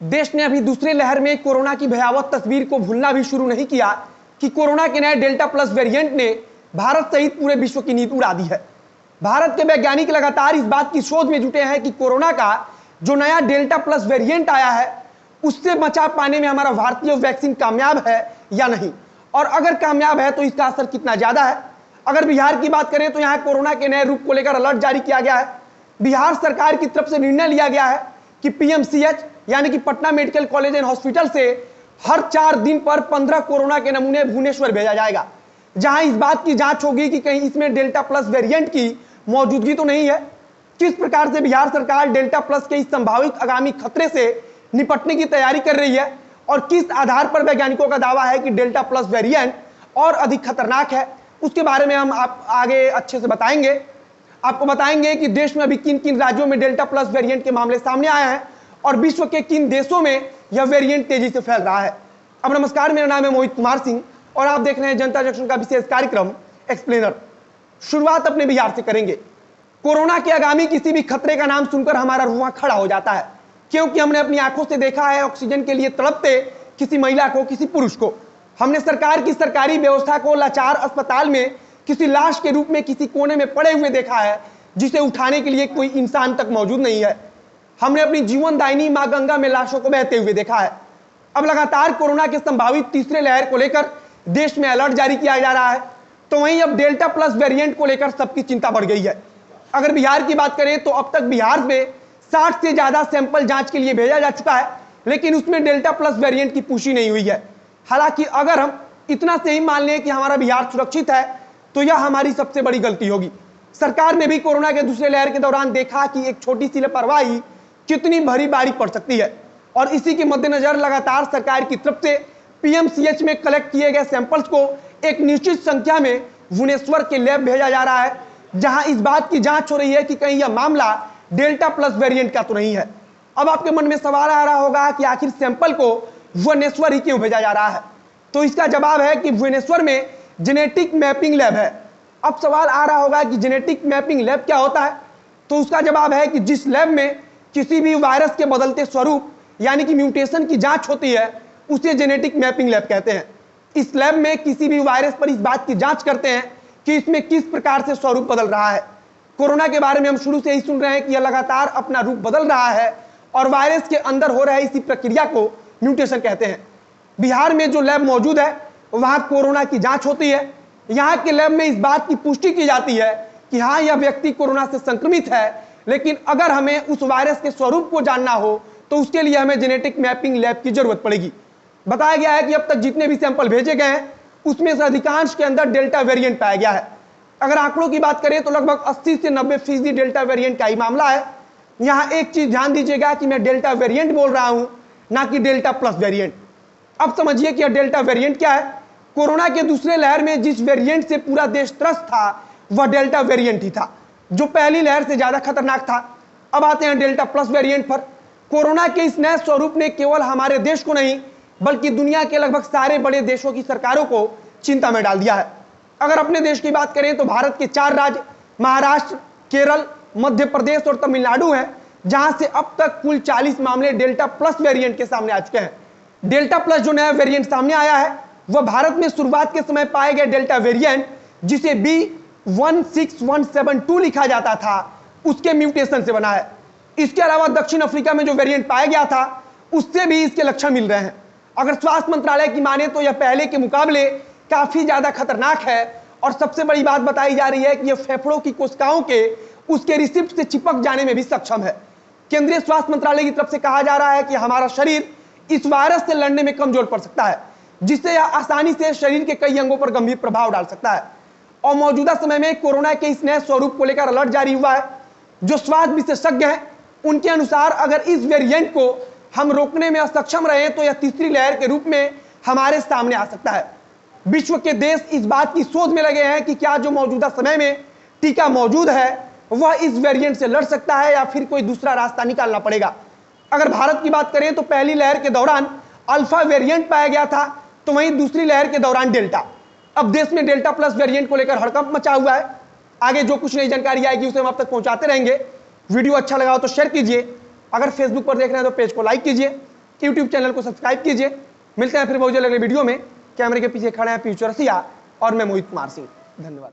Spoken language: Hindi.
देश ने अभी दूसरे लहर में कोरोना की भयावह तस्वीर को भूलना भी शुरू नहीं किया कि कोरोना के नए डेल्टा प्लस वेरिएंट ने भारत सहित पूरे विश्व की नींद उड़ा दी है। भारत के वैज्ञानिक लगातार इस बात की शोध में जुटे हैं कि कोरोना का जो नया डेल्टा प्लस वेरिएंट आया है उससे बचाव पाने में हमारा भारतीय वैक्सीन कामयाब है या नहीं, और अगर कामयाब है तो इसका असर कितना ज्यादा है। अगर बिहार की बात करें तो यहाँ कोरोना के नए रूप को लेकर अलर्ट जारी किया गया है। बिहार सरकार की तरफ से निर्णय लिया गया है कि पीएमसीएच यानी कि Patna medical college and hospital से हर 4 दिन पर 15 कोरोना के नमूने भुवनेश्वर भेजा जाएगा, जहां इस बात की जांच होगी कि कहीं इसमें डेल्टा प्लस वेरिएंट की मौजूदगी तो नहीं है। किस प्रकार से बिहार सरकार डेल्टा प्लस के इस संभावित आगामी खतरे से निपटने की तैयारी कर रही है और किस आधार पर वैज्ञानिकों का दावा है कि डेल्टा प्लस वेरिएंट और अधिक खतरनाक है, उसके बारे में हम आप आगे अच्छे से बताएंगे। आपको बताएंगे कि देश में अभी किन किन राज्यों में डेल्टा प्लस वेरिएंट के मामले सामने आए हैं और विश्व के किन देशों में यह वेरिएंट तेजी से फैल रहा है। अब नमस्कार, मेरा नाम है मोहित कुमार सिंह और आप देख रहे हैं जनता जंक्शन का विशेष कार्यक्रम एक्सप्लेनर। शुरुआत अपने बिहार से करेंगे। कोरोना के आगामी किसी भी खतरे का नाम सुनकर हमारा रुआं खड़ा हो जाता है, क्योंकि हमने अपनी आंखों से देखा है ऑक्सीजन के लिए तड़पते किसी महिला को, किसी पुरुष को। हमने सरकार की सरकारी व्यवस्था को लाचार अस्पताल में किसी लाश के रूप में किसी कोने में पड़े हुए देखा है, जिसे उठाने के लिए कोई इंसान तक मौजूद नहीं है। हमने अपनी जीवनदायिनी मां गंगा में लाशों को बहते हुए देखा है। अब लगातार कोरोना के संभावित तीसरे लहर को लेकर देश में अलर्ट जारी किया जा रहा है, तो वहीं अब डेल्टा प्लस वेरिएंट को लेकर सबकी चिंता बढ़ गई है। अगर बिहार की बात करें तो अब तक बिहार में 60 से ज्यादा सैंपल जांच के लिए भेजा जा चुका है, लेकिन उसमें डेल्टा प्लस वेरिएंट की पुष्टि नहीं हुई है। हालांकि अगर हम इतना से ही मान लें कि हमारा बिहार सुरक्षित है तो यह हमारी सबसे बड़ी गलती होगी। सरकार ने भी कोरोना के दूसरे लहर के दौरान देखा कि एक छोटी सी लापरवाही कितनी भारी बारी पड़ सकती है, और इसी के मद्देनजर लगातार सरकार की तरफ से पीएमसीएच में कलेक्ट किए गए सैंपल्स को एक निश्चित संख्या में भुवनेश्वर के लैब भेजा जा रहा है, जहां इस बात की जांच हो रही है कि कहीं यह मामला डेल्टा प्लस वेरिएंट का तो नहीं है। अब आपके मन में सवाल आ रहा होगा कि आखिर सैंपल को भुवनेश्वर ही क्यों भेजा जा रहा है, तो इसका जवाब है कि भुवनेश्वर में जेनेटिक मैपिंग लैब है। अब सवाल आ रहा होगा कि जेनेटिक मैपिंग लैब क्या होता है, तो उसका जवाब है कि जिस लैब में किसी भी वायरस के बदलते स्वरूप यानी कि म्यूटेशन की जांच होती है उसे जेनेटिक मैपिंग लैब कहते हैं। इस लैब में किसी भी वायरस पर इस बात की जांच करते हैं कि इसमें किस प्रकार से स्वरूप बदल रहा है। कोरोना के बारे में हम शुरू से ही सुन रहे हैं कि यह लगातार अपना रूप बदल रहा है और वायरस के अंदर हो रहे इसी प्रक्रिया को म्यूटेशन कहते हैं। बिहार में जो लैब मौजूद है वहां कोरोना की जांच होती है। यहाँ के लैब में इस बात की पुष्टि की जाती है कि हाँ, यह व्यक्ति कोरोना से संक्रमित है, लेकिन अगर हमें उस वायरस के स्वरूप को जानना हो तो उसके लिए हमें जेनेटिक मैपिंग लैब की जरूरत पड़ेगी। बताया गया है कि अब तक जितने भी सैंपल भेजे गए हैं उसमें से अधिकांश के अंदर डेल्टा वेरिएंट पाया गया है। अगर आंकड़ों की बात करें तो लगभग 80 से 90% डेल्टा वेरिएंट का ही मामला है। यहाँ एक चीज ध्यान दीजिएगा कि मैं डेल्टा वेरिएंट बोल रहा हूं, ना कि डेल्टा प्लस वेरिएंट। अब समझिए कि यह डेल्टा वेरिएंट क्या है। कोरोना के दूसरे लहर में जिस वेरिएंट से पूरा देश त्रस्त था वह डेल्टा वेरिएंट ही था, जो पहली लहर से ज्यादा खतरनाक था। अब आते हैं डेल्टा प्लस वेरिएंट पर। कोरोना के इस नए स्वरूप ने केवल हमारे देश को नहीं बल्कि दुनिया के लगभग सारे बड़े देशों की सरकारों को चिंता में डाल दिया है। अगर अपने देश की बात करें तो भारत के 4 राज्य महाराष्ट्र, केरल, मध्य प्रदेश और तमिलनाडु हैं, जहां से अब तक कुल 40 मामले डेल्टा प्लस वेरिएंट के सामने आ चुके हैं। डेल्टा प्लस जो नया वेरिएंट सामने आया है वह भारत में शुरुआत के समय पाए गए डेल्टा वेरिएंट, जिसे B16172 लिखा जाता था, उसके म्यूटेशन से बना है। इसके अलावा दक्षिण अफ्रीका में जो वेरिएंट पाया गया था उससे भी इसके लक्षण मिल रहे हैं। अगर स्वास्थ्य मंत्रालय की माने तो यह पहले के मुकाबले काफी ज्यादा खतरनाक है, और सबसे बड़ी बात बताई जा रही है कि यह फेफड़ों की कोशिकाओं के उसके रिसिप्ट से चिपक जाने में भी सक्षम है। केंद्रीय स्वास्थ्य मंत्रालय की तरफ से कहा जा रहा है कि हमारा शरीर इस वायरस से लड़ने में कमजोर पड़ सकता है, जिससे यह आसानी से शरीर के कई अंगों पर गंभीर प्रभाव डाल सकता है। और मौजूदा समय में कोरोना के इस नए स्वरूप को लेकर अलर्ट जारी हुआ है। जो स्वास्थ्य विशेषज्ञ हैं उनके अनुसार अगर इस वेरिएंट को हम रोकने में असक्षम रहे तो यह तीसरी लहर के रूप में हमारे सामने आ सकता है। विश्व के देश इस बात की शोध में लगे हैं कि क्या जो मौजूदा समय में टीका मौजूद है वह इस वेरिएंट से लड़ सकता है या फिर कोई दूसरा रास्ता निकालना पड़ेगा। अगर भारत की बात करें तो पहली लहर के दौरान अल्फा वेरिएंट पाया गया था, तो वहीं दूसरी लहर के दौरान डेल्टा। अब देश में डेल्टा प्लस वेरिएंट को लेकर हड़कंप मचा हुआ है। आगे जो कुछ नई जानकारी आएगी उसे हम आप तक पहुंचाते रहेंगे। वीडियो अच्छा लगा हो तो शेयर कीजिए, अगर फेसबुक पर देख रहे हैं तो पेज को लाइक कीजिए। यूट्यूब चैनल को सब्सक्राइब कीजिए। मिलते हैं फिर बहुत जल्द अगले वीडियो में। कैमरे के पीछे खड़े हैं पीयूष चौरसिया और मैं मोहित कुमार सिंह। धन्यवाद।